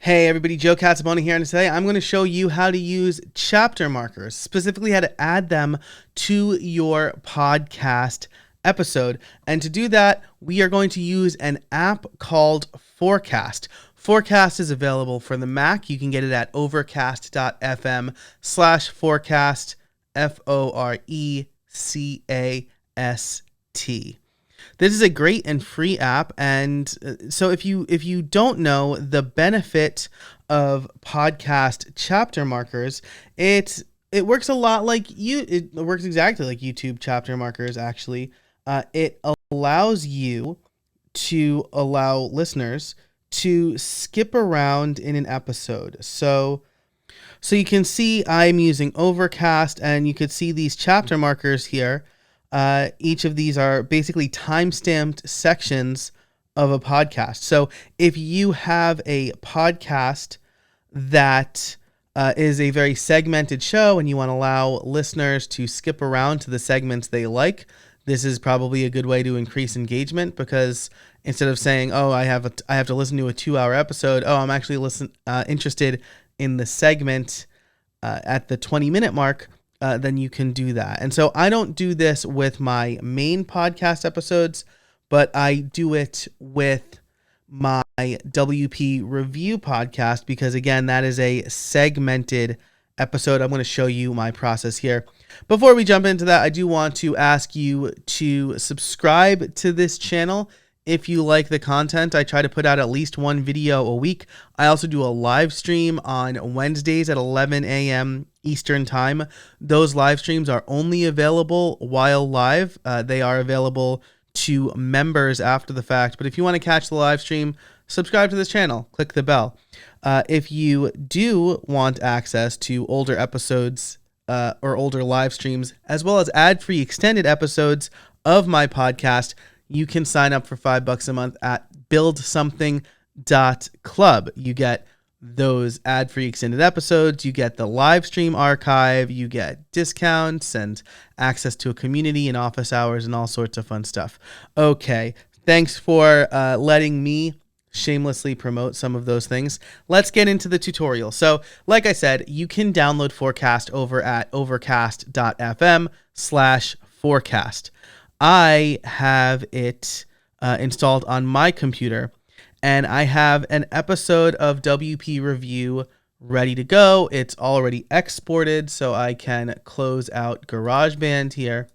Hey everybody, Joe Cataboni here, and today I'm going to show you how to use chapter markers, specifically how to add them to your podcast episode. And to do that, we are going to use an app called Forecast. Forecast is available for the Mac. You can get it at overcast.fm/forecast, FORECAST. This is a great and free app, and so if you don't know the benefit of podcast chapter markers, it works a lot like it works exactly like YouTube chapter markers. Actually, it allows you to allow listeners to skip around in an episode. So you can see I'm using Overcast, and you could see these chapter markers here. Each of these are basically time-stamped sections of a podcast. So if you have a podcast that is a very segmented show and you want to allow listeners to skip around to the segments they like, this is probably a good way to increase engagement, because instead of saying, oh, I have to listen to a 2-hour episode, oh, I'm actually interested in the segment at the 20-minute mark, then you can do that. And so I don't do this with my main podcast episodes, but I do it with my WP review podcast, because again, that is a segmented episode. I'm going to show you my process here. Before we jump into that, I do want to ask you to subscribe to this channel if you like the content. I try to put out at least one video a week. I also do a live stream on Wednesdays at 11 a.m. Eastern Time. Those live streams are only available while live. They are available to members after the fact. But if you want to catch the live stream, subscribe to this channel. Click the bell. If you do want access to older episodes or older live streams, as well as ad-free extended episodes of my podcast, you can sign up for $5 a month at buildsomething.club. You get those ad-free extended episodes, you get the live stream archive, you get discounts and access to a community and office hours and all sorts of fun stuff. Okay, thanks for letting me shamelessly promote some of those things. Let's get into the tutorial. So, like I said, you can download Forecast over at overcast.fm/forecast. I have it installed on my computer, and I have an episode of WP Review ready to go. It's already exported, so I can close out GarageBand here.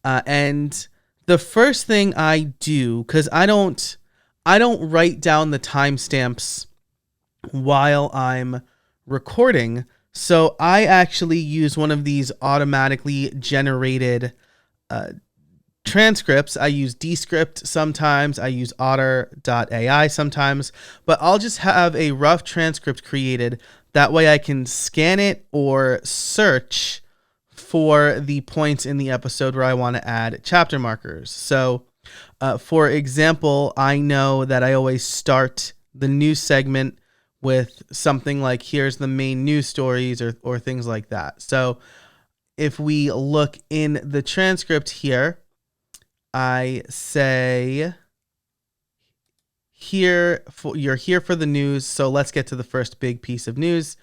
And the first thing I do, because I don't write down the timestamps while I'm recording, so I actually use one of these automatically generated transcripts. I use Descript sometimes, I use Otter.ai sometimes, but I'll just have a rough transcript created. That way I can scan it or search for the points in the episode where I want to add chapter markers. So, for example, I know that I always start the news segment with something like, here's the main news stories, or things like that. So if we look in the transcript here, I say, you're here for the news, so let's get to the first big piece of news.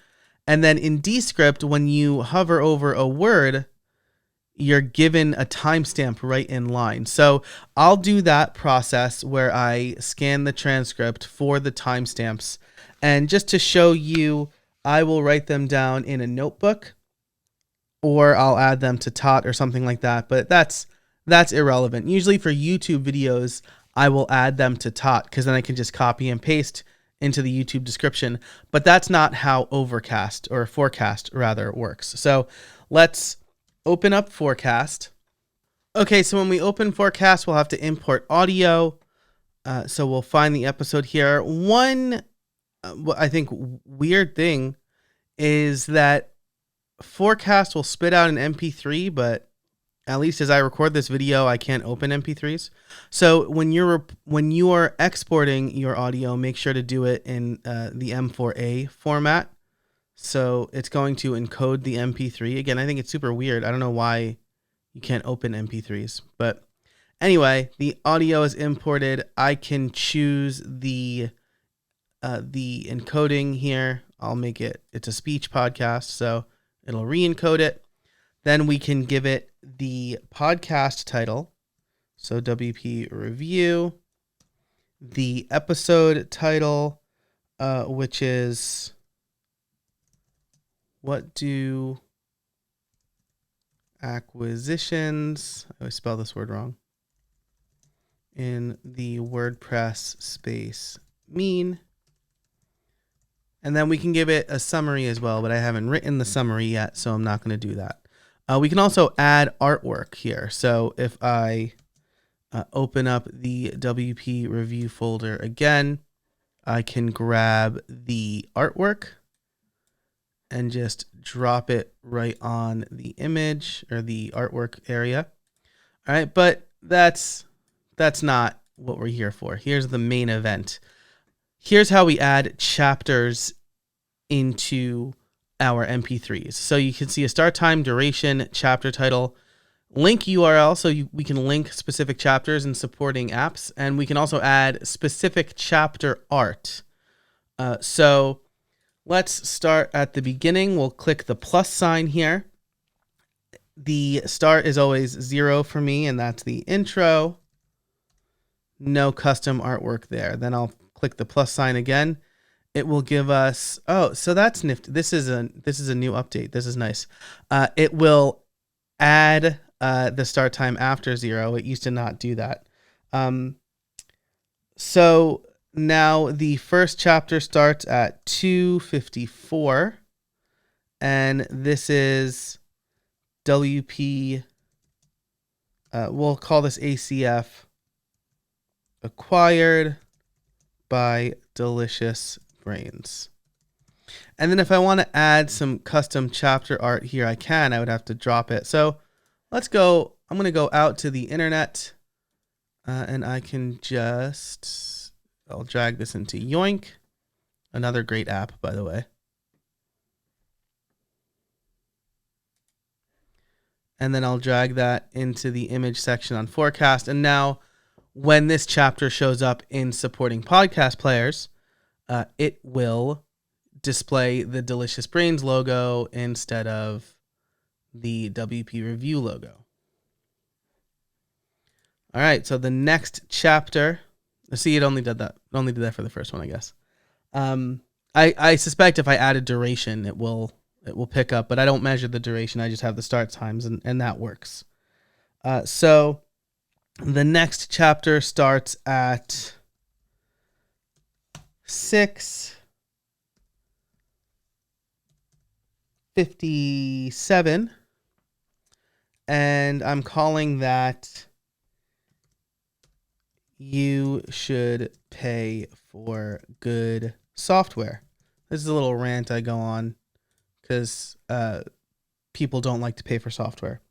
And then in Descript, when you hover over a word, you're given a timestamp right in line. So I'll do that process where I scan the transcript for the timestamps. And just to show you, I will write them down in a notebook, or I'll add them to Tot or something like that. But that's irrelevant. Usually for YouTube videos, I will add them to Tot, because then I can just copy and paste into the YouTube description. But that's not how Overcast, or Forecast rather, works. So let's open up Forecast. Okay, so when we open Forecast, we'll have to import audio. So we'll find the episode here. One, I think, weird thing is that Forecast will spit out an MP3, but at least as I record this video, I can't open MP3s. So when you are exporting your audio, make sure to do it in the M4A format. So it's going to encode the MP3. Again, I think it's super weird. I don't know why you can't open MP3s. But anyway, the audio is imported. I can choose the the encoding here. I'll make it's a speech podcast, so it'll re-encode it. Then we can give it the podcast title. So WP Review, the episode title, which is What Do Acquisitions, I always spell this word wrong, in the WordPress space mean? And then we can give it a summary as well, but I haven't written the summary yet, so I'm not going to do that. We can also add artwork here. So if I open up the WP review folder again, I can grab the artwork and just drop it right on the image or the artwork area. All right, but that's not what we're here for. Here's the main event. Here's how we add chapters into our MP3s. So you can see a start time, duration, chapter title, link URL, so we can link specific chapters and supporting apps, and we can also add specific chapter art. So let's start at the beginning. We'll click the plus sign here. The start is always 0 for me, and that's the intro. No custom artwork there. Then I'll click the plus sign again. It will give us, oh, so that's nifty. This is a new update. This is nice. It will add the start time after 0. It used to not do that. So now the first chapter starts at 2:54, and this is WP. We'll call this ACF, acquired by Delicious Brains. And then if I want to add some custom chapter art here, I can. I would have to drop it. So let's go. I'm going to go out to the internet, and I can just, I'll drag this into Yoink. Another great app, by the way. And then I'll drag that into the image section on Forecast. And now when this chapter shows up in supporting podcast players, it will display the Delicious Brains logo instead of the WP Review logo. All right, so the next chapter, see, it only did that for the first one, I guess. I suspect if I added duration, it will pick up, but I don't measure the duration. I just have the start times, and that works. So the next chapter starts at 6:57, and I'm calling that You Should Pay for Good Software. This is a little rant I go on because people don't like to pay for software.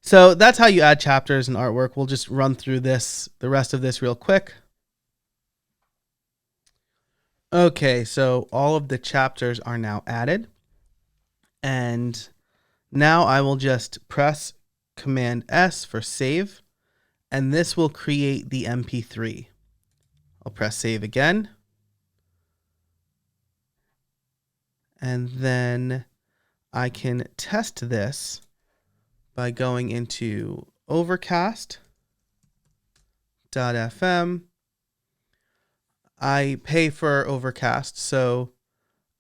So that's how you add chapters and artwork. We'll just run through the rest of this real quick. Okay, so all of the chapters are now added. And now I will just press Command S for save. And this will create the MP3. I'll press save again. And then I can test this by going into Overcast.fm. I pay for Overcast, so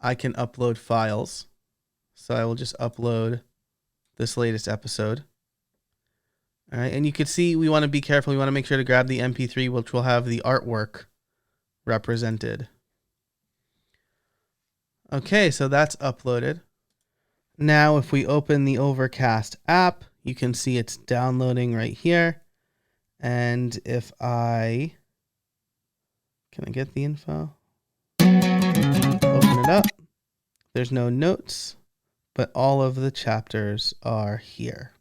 I can upload files. So I will just upload this latest episode. All right, and you can see we want to be careful. We want to make sure to grab the MP3, which will have the artwork represented. Okay, so that's uploaded. Now, if we open the Overcast app, you can see it's downloading right here. And if can I get the info? Open it up. There's no notes, but all of the chapters are here.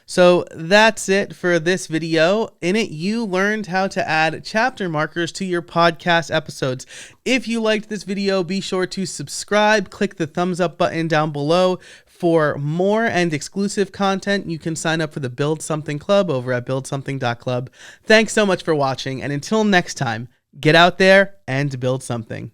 So that's it for this video. In it, you learned how to add chapter markers to your podcast episodes. If you liked this video, be sure to subscribe. Click the thumbs up button down below for more and exclusive content. You can sign up for the Build Something Club over at buildsomething.club. Thanks so much for watching, and until next time, Get out there and build something.